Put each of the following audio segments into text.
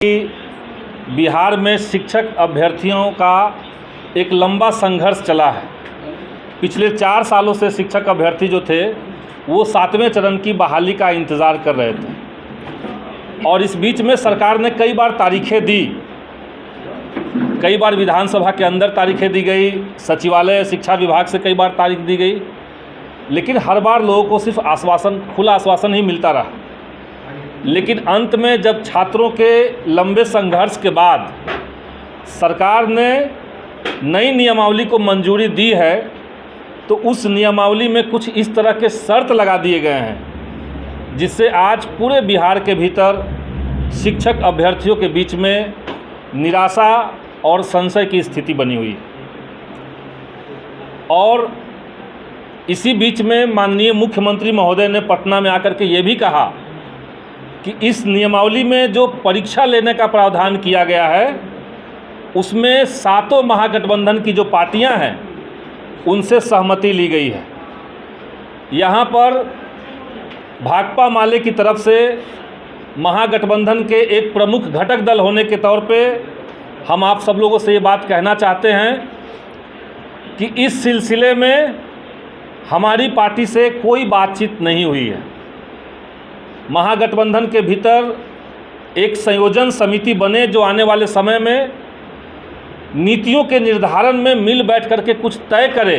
बिहार में शिक्षक अभ्यर्थियों का एक लंबा संघर्ष चला है। पिछले 4 सालों से शिक्षक अभ्यर्थी जो थे वो 7वें चरण की बहाली का इंतज़ार कर रहे थे और इस बीच में सरकार ने कई बार तारीखें दी, कई बार विधानसभा के अंदर तारीखें दी गई, सचिवालय शिक्षा विभाग से कई बार तारीख दी गई, लेकिन हर बार लोगों को सिर्फ आश्वासन, खुला आश्वासन ही मिलता रहा। लेकिन अंत में जब छात्रों के लंबे संघर्ष के बाद सरकार ने नई नियमावली को मंजूरी दी है तो उस नियमावली में कुछ इस तरह के शर्त लगा दिए गए हैं जिससे आज पूरे बिहार के भीतर शिक्षक अभ्यर्थियों के बीच में निराशा और संशय की स्थिति बनी हुई है। और इसी बीच में माननीय मुख्यमंत्री महोदय ने पटना में आकर के ये भी कहा कि इस नियमावली में जो परीक्षा लेने का प्रावधान किया गया है उसमें 7 महागठबंधन की जो पार्टियां हैं उनसे सहमति ली गई है। यहाँ पर भाकपा माले की तरफ से महागठबंधन के एक प्रमुख घटक दल होने के तौर पे हम आप सब लोगों से ये बात कहना चाहते हैं कि इस सिलसिले में हमारी पार्टी से कोई बातचीत नहीं हुई है। महागठबंधन के भीतर एक संयोजन समिति बने जो आने वाले समय में नीतियों के निर्धारण में मिल बैठ करके कुछ तय करे,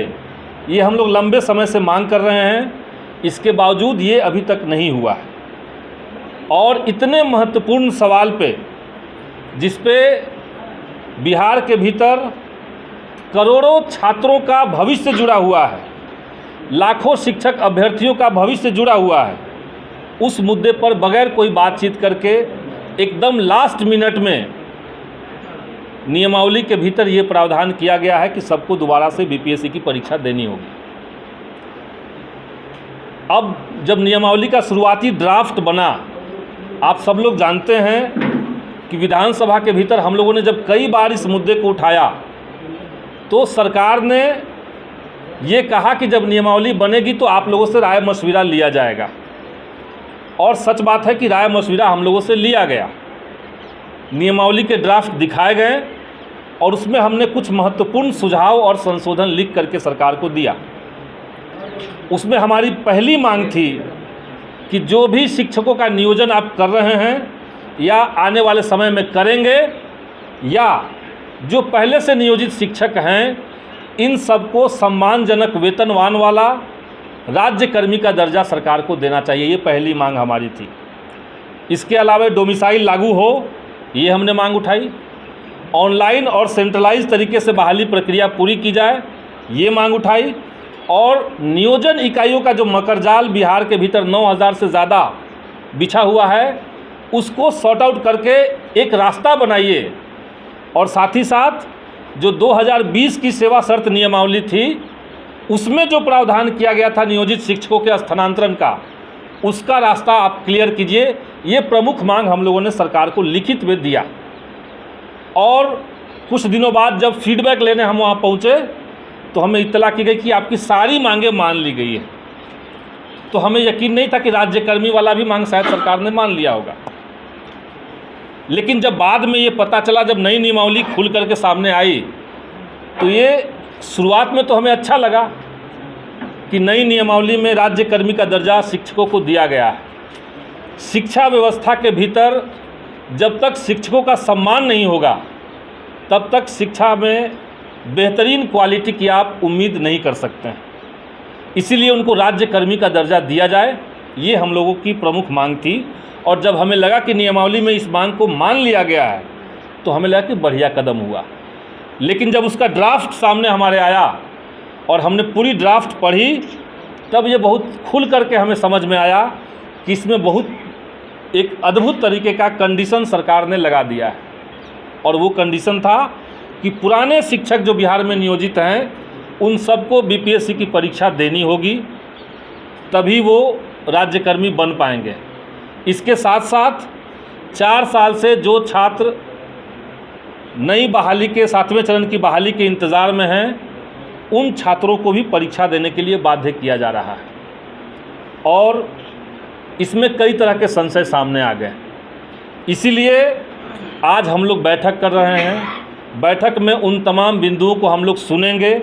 ये हम लोग लंबे समय से मांग कर रहे हैं। इसके बावजूद ये अभी तक नहीं हुआ है। और इतने महत्वपूर्ण सवाल पे जिस पे बिहार के भीतर करोड़ों छात्रों का भविष्य जुड़ा हुआ है, लाखों शिक्षक अभ्यर्थियों का भविष्य जुड़ा हुआ है, उस मुद्दे पर बगैर कोई बातचीत करके एकदम लास्ट मिनट में नियमावली के भीतर ये प्रावधान किया गया है कि सबको दोबारा से बीपीएससी की परीक्षा देनी होगी। अब जब नियमावली का शुरुआती ड्राफ्ट बना, आप सब लोग जानते हैं कि विधानसभा के भीतर हम लोगों ने जब कई बार इस मुद्दे को उठाया तो सरकार ने ये कहा कि जब नियमावली बनेगी तो आप लोगों से राय मशविरा लिया जाएगा। और सच बात है कि राय मशविरा हम लोगों से लिया गया, नियमावली के ड्राफ्ट दिखाए गए और उसमें हमने कुछ महत्वपूर्ण सुझाव और संशोधन लिख करके सरकार को दिया। उसमें हमारी पहली मांग थी कि जो भी शिक्षकों का नियोजन आप कर रहे हैं या आने वाले समय में करेंगे या जो पहले से नियोजित शिक्षक हैं, इन सबको सम्मानजनक वेतनमान वाला राज्यकर्मी का दर्जा सरकार को देना चाहिए। ये पहली मांग हमारी थी। इसके अलावा डोमिसाइल लागू हो, ये हमने मांग उठाई। ऑनलाइन और सेंट्रलाइज तरीके से बहाली प्रक्रिया पूरी की जाए, ये मांग उठाई। और नियोजन इकाइयों का जो मकरजाल बिहार के भीतर 9000 से ज़्यादा बिछा हुआ है, उसको सॉर्ट आउट करके एक रास्ता बनाइए। और साथ ही साथ जो 2020 की सेवा शर्त नियमावली थी उसमें जो प्रावधान किया गया था नियोजित शिक्षकों के स्थानांतरण का, उसका रास्ता आप क्लियर कीजिए। ये प्रमुख मांग हम लोगों ने सरकार को लिखित में दिया। और कुछ दिनों बाद जब फीडबैक लेने हम वहाँ पहुँचे तो हमें इत्तला की गई कि आपकी सारी मांगें मान ली गई है। तो हमें यकीन नहीं था कि राज्यकर्मी वाला भी मांग शायद सरकार ने मान लिया होगा। लेकिन जब बाद में ये पता चला, जब नई नियमावली खुल करके सामने आई, तो ये शुरुआत में तो हमें अच्छा लगा कि नई नियमावली में राज्यकर्मी का दर्जा शिक्षकों को दिया गया है। शिक्षा व्यवस्था के भीतर जब तक शिक्षकों का सम्मान नहीं होगा तब तक शिक्षा में बेहतरीन क्वालिटी की आप उम्मीद नहीं कर सकते हैं। इसीलिए उनको राज्यकर्मी का दर्जा दिया जाए, ये हम लोगों की प्रमुख मांग थी। और जब हमें लगा कि नियमावली में इस मांग को मान लिया गया है तो हमें लगा कि बढ़िया कदम हुआ। लेकिन जब उसका ड्राफ्ट सामने हमारे आया और हमने पूरी ड्राफ्ट पढ़ी, तब ये बहुत खुल करके हमें समझ में आया कि इसमें बहुत एक अद्भुत तरीके का कंडीशन सरकार ने लगा दिया है। और वो कंडीशन था कि पुराने शिक्षक जो बिहार में नियोजित हैं उन सबको बीपीएससी की परीक्षा देनी होगी, तभी वो राज्यकर्मी बन पाएंगे। इसके साथ साथ 4 साल से जो छात्र नई बहाली के 7वें चरण की बहाली के इंतज़ार में हैं, उन छात्रों को भी परीक्षा देने के लिए बाध्य किया जा रहा है। और इसमें कई तरह के संशय सामने आ गए। इसीलिए आज हम लोग बैठक कर रहे हैं। बैठक में उन तमाम बिंदुओं को हम लोग सुनेंगे,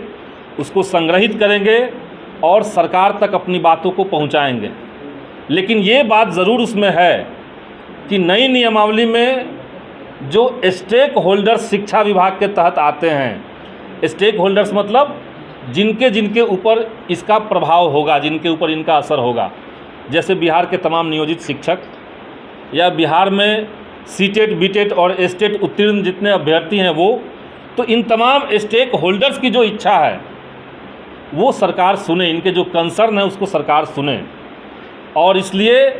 उसको संग्रहित करेंगे और सरकार तक अपनी बातों को पहुंचाएंगे। लेकिन ये बात ज़रूर उसमें है कि नई नियमावली में जो स्टेक होल्डर्स शिक्षा विभाग के तहत आते हैं, स्टेक होल्डर्स मतलब जिनके ऊपर इसका प्रभाव होगा, जिनके ऊपर इनका असर होगा, जैसे बिहार के तमाम नियोजित शिक्षक या बिहार में सीटेट, बीटेट और एस्टेट उत्तीर्ण जितने अभ्यर्थी हैं वो, तो इन तमाम स्टेक होल्डर्स की जो इच्छा है वो सरकार सुने, इनके जो कंसर्न है उसको सरकार सुने। और इसलिए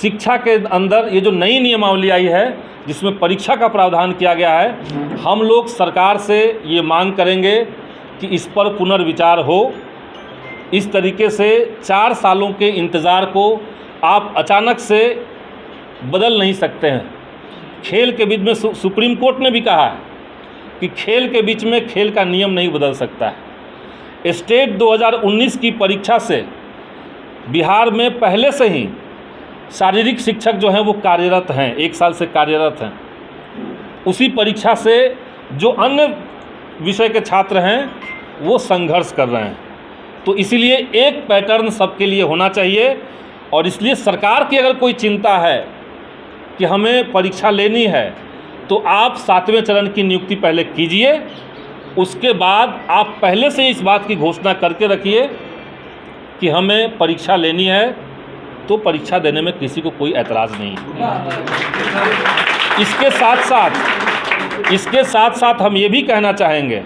शिक्षा के अंदर ये जो नई नियमावली आई है जिसमें परीक्षा का प्रावधान किया गया है, हम लोग सरकार से ये मांग करेंगे कि इस पर पुनर्विचार हो। इस तरीके से 4 सालों के इंतज़ार को आप अचानक से बदल नहीं सकते हैं। खेल के बीच में सुप्रीम कोर्ट ने भी कहा है कि खेल के बीच में खेल का नियम नहीं बदल सकता है। स्टेट 2019 की परीक्षा से बिहार में पहले से ही शारीरिक शिक्षक जो हैं वो कार्यरत हैं, 1 साल से कार्यरत हैं। उसी परीक्षा से जो अन्य विषय के छात्र हैं वो संघर्ष कर रहे हैं। तो इसीलिए एक पैटर्न सबके लिए होना चाहिए। और इसलिए सरकार की अगर कोई चिंता है कि हमें परीक्षा लेनी है तो आप 7वें चरण की नियुक्ति पहले कीजिए, उसके बाद आप पहले से इस बात की घोषणा करके रखिए कि हमें परीक्षा लेनी है, तो परीक्षा देने में किसी को कोई ऐतराज़ नहीं है। इसके साथ साथ हम ये भी कहना चाहेंगे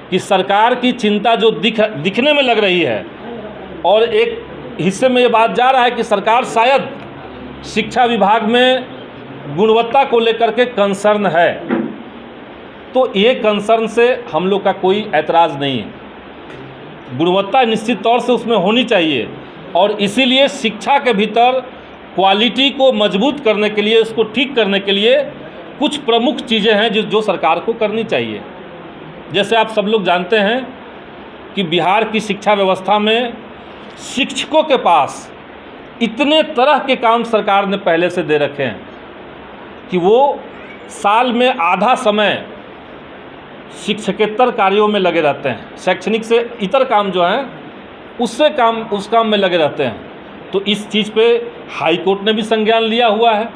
कि सरकार की चिंता जो दिखने में लग रही है, और एक हिस्से में ये बात जा रहा है कि सरकार शायद शिक्षा विभाग में गुणवत्ता को लेकर के कंसर्न है, तो ये कंसर्न से हम लोग का कोई ऐतराज़ नहीं है। गुणवत्ता निश्चित तौर से उसमें होनी चाहिए, और इसीलिए शिक्षा के भीतर क्वालिटी को मजबूत करने के लिए, उसको ठीक करने के लिए कुछ प्रमुख चीज़ें हैं जो सरकार को करनी चाहिए। जैसे आप सब लोग जानते हैं कि बिहार की शिक्षा व्यवस्था में शिक्षकों के पास इतने तरह के काम सरकार ने पहले से दे रखे हैं कि वो साल में आधा समय शिक्षकेतर कार्यों में लगे रहते हैं। शैक्षणिक से इतर काम जो हैं उस काम में लगे रहते हैं। तो इस चीज़ पे हाई कोर्ट ने भी संज्ञान लिया हुआ है।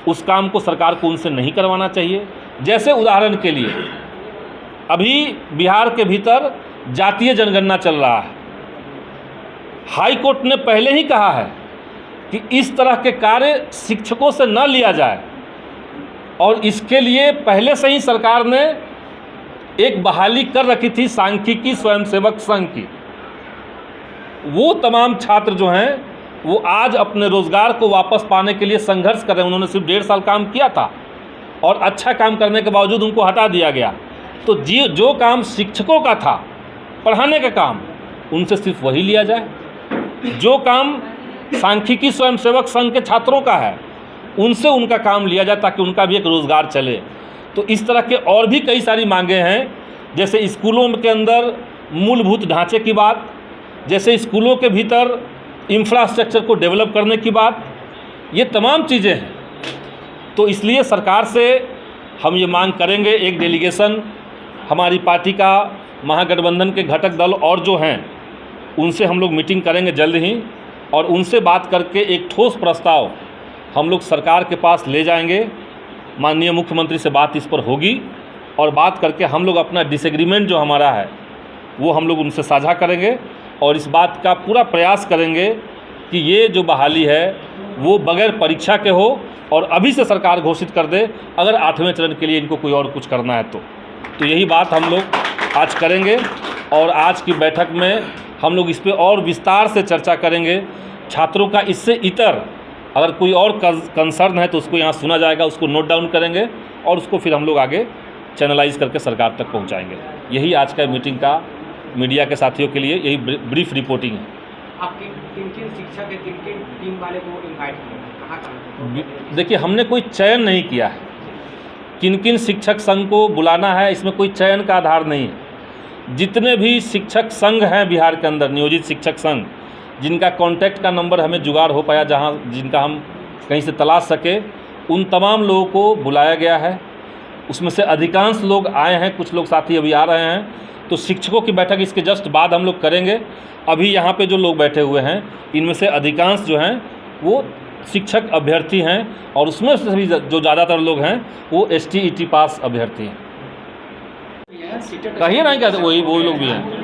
उस काम को सरकार को उनसे नहीं करवाना चाहिए। जैसे उदाहरण के लिए अभी बिहार के भीतर जातीय जनगणना चल रहा है। हाई कोर्ट ने पहले ही कहा है कि इस तरह के कार्य शिक्षकों से न लिया जाए, और इसके लिए पहले से ही सरकार ने एक बहाली कर रखी थी सांख्यिकी स्वयंसेवक संघ की। वो तमाम छात्र जो हैं वो आज अपने रोज़गार को वापस पाने के लिए संघर्ष कर रहे हैं। उन्होंने सिर्फ 1.5 साल काम किया था और अच्छा काम करने के बावजूद उनको हटा दिया गया। तो जो काम शिक्षकों का था, पढ़ाने का काम, उनसे सिर्फ वही लिया जाए। जो काम सांख्यिकी स्वयंसेवक संघ के छात्रों का है उनसे उनका काम लिया जाए, ताकि उनका भी एक रोज़गार चले। तो इस तरह के और भी कई सारी मांगें हैं, जैसे स्कूलों के अंदर मूलभूत ढांचे की बात, जैसे स्कूलों के भीतर इंफ्रास्ट्रक्चर को डेवलप करने की बात, ये तमाम चीज़ें हैं। तो इसलिए सरकार से हम ये मांग करेंगे, एक डेलीगेशन हमारी पार्टी का, महागठबंधन के घटक दल और जो हैं उनसे हम लोग मीटिंग करेंगे जल्द ही, और उनसे बात करके एक ठोस प्रस्ताव हम लोग सरकार के पास ले जाएंगे। माननीय मुख्यमंत्री से बात इस पर होगी, और बात करके हम लोग अपना डिसएग्रीमेंट जो हमारा है वो हम लोग उनसे साझा करेंगे, और इस बात का पूरा प्रयास करेंगे कि ये जो बहाली है वो बगैर परीक्षा के हो, और अभी से सरकार घोषित कर दे अगर 8वें चरण के लिए इनको कोई और कुछ करना है तो यही बात हम लोग आज करेंगे। और आज की बैठक में हम लोग इस पर और विस्तार से चर्चा करेंगे। छात्रों का इससे इतर अगर कोई और कंसर्न है तो उसको यहाँ सुना जाएगा, उसको नोट डाउन करेंगे और उसको फिर हम लोग आगे चैनलाइज करके सरकार तक पहुँचाएंगे। यही आज का मीटिंग का मीडिया के साथियों के लिए यही ब्रीफ रिपोर्टिंग है। आपके किन शिक्षक किन टीम वाले को इनवाइट किया? देखिए, हमने कोई चयन नहीं किया है किन शिक्षक संघ को बुलाना है, इसमें कोई चयन का आधार नहीं है। जितने भी शिक्षक संघ हैं बिहार के अंदर, नियोजित शिक्षक संघ, जिनका कॉन्टैक्ट का नंबर हमें जुगाड़ हो पाया, जिनका हम कहीं से तलाश सके, उन तमाम लोगों को बुलाया गया है। उसमें से अधिकांश लोग आए हैं, कुछ लोग साथी अभी आ रहे हैं। तो शिक्षकों की बैठक इसके जस्ट बाद हम लोग करेंगे। अभी यहाँ पे जो लोग बैठे हुए हैं इनमें से अधिकांश जो हैं वो शिक्षक अभ्यर्थी हैं और उसमें से भी जो ज़्यादातर लोग हैं वो STET पास अभ्यर्थी हैं। कहिए ना क्या वही लोग भी हैं।